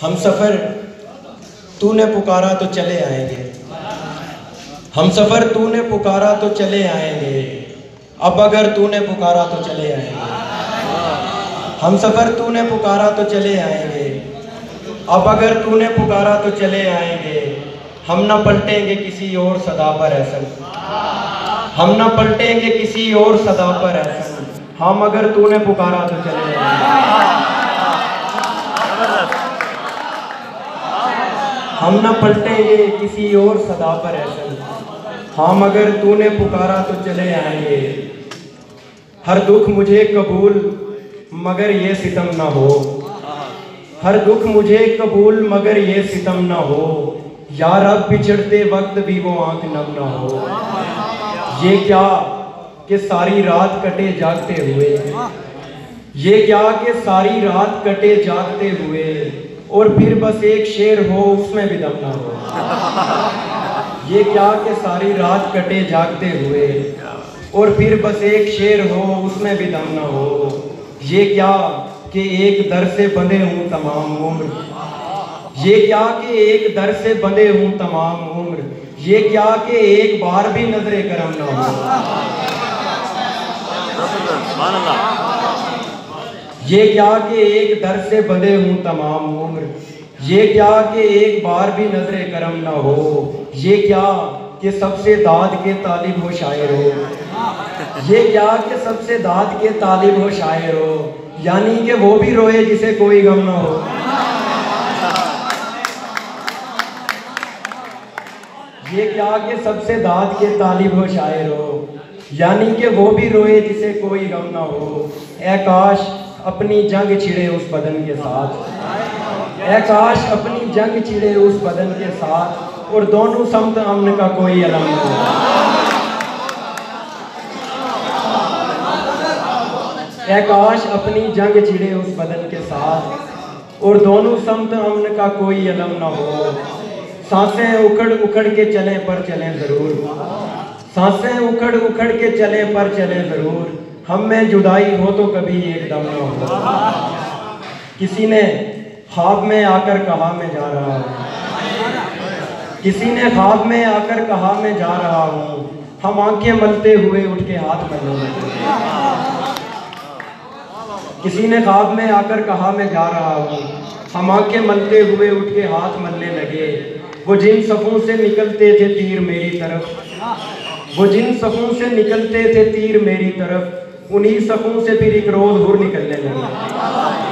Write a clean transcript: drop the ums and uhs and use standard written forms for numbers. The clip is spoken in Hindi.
हम सफ़र तूने पुकारा तो चले आएंगे, हम सफ़र तूने पुकारा तो चले आएंगे, अब अगर तूने पुकारा तो चले आएंगे। हम सफ़र तूने पुकारा तो चले आएंगे, अब अगर तूने पुकारा तो चले आएंगे। हम न पलटेंगे किसी और सदा पर ऐसन, हम न पलटेंगे किसी और सदा पर ऐसन, हम अगर तूने पुकारा तो चले आएंगे। हम न पलटेंगे किसी और सदा पर ऐसन, हम अगर तूने पुकारा तो चले आएंगे। हर दुख मुझे कबूल मगर ये सितम ना हो, हर दुख मुझे कबूल मगर ये सितम ना हो, यार अब बिछड़ते वक्त भी वो आंख नम ना हो। ये क्या कि सारी रात कटे जागते हुए, ये क्या कि सारी रात कटे जागते हुए, और फिर बस एक शेर हो उसमें भी दम ना हो। ये क्या कि सारी रात कटे जागते हुए, और फिर बस एक शेर हो उसमें भी दम ना हो। ये क्या कि एक दर से बंधे हूँ तमाम उम्र, ये क्या कि एक दर से बंधे हूँ तमाम उम्र, ये क्या कि एक बार भी नजरे करम ना हो। ये क्या कि एक दर से बंधे हूँ तमाम उम्र, ये क्या कि एक बार भी नजरे करम ना हो। ये क्या कि सबसे दाद के तालिब हो शायर हो, ये क्या कि सबसे दाद के तालिब हो शायर हो, यानी कि वो भी रोए जिसे कोई गम ना हो। ये क्या कि सबसे दाद के तालिब हो शायर हो, यानी कि वो भी रोए जिसे कोई गम ना हो। ऐ काश अपनी जंग छिड़े उस बदन के साथ, ऐ काश अपनी जंग छिड़े उस बदन के साथ, और दोनों समत अमन का कोई अलम ना हो। ऐ काश अपनी जंग छिड़े उस बदन के साथ, और दोनों समत अमन का कोई अलम ना हो। सांसें उखड़ उखड़ के चलें पर चलें ज़रूर, सांसें उखड़ उखड़ के चलें पर चलें ज़रूर, हम में जुदाई हो तो कभी एकदम ना हो। किसी ने ख्वाब में आकर कहा मैं जा रहा हूँ, किसी ने ख्वाब में आकर कहा मैं जा रहा हूँ, हम आंखें मलते हुए उठ के हाथ मलने लगे। किसी ने ख्वाब में आकर कहा मैं जा रहा हूँ, हम आंखें मलते हुए उठ के हाथ मलने लगे। वो जिन सफ़ों से निकलते थे तीर मेरी तरफ, वो जिन सफ़ों से निकलते थे तीर मेरी तरफ, उन्हीं सफ़ों से फिर एक रोज़ हुर निकलने लगे।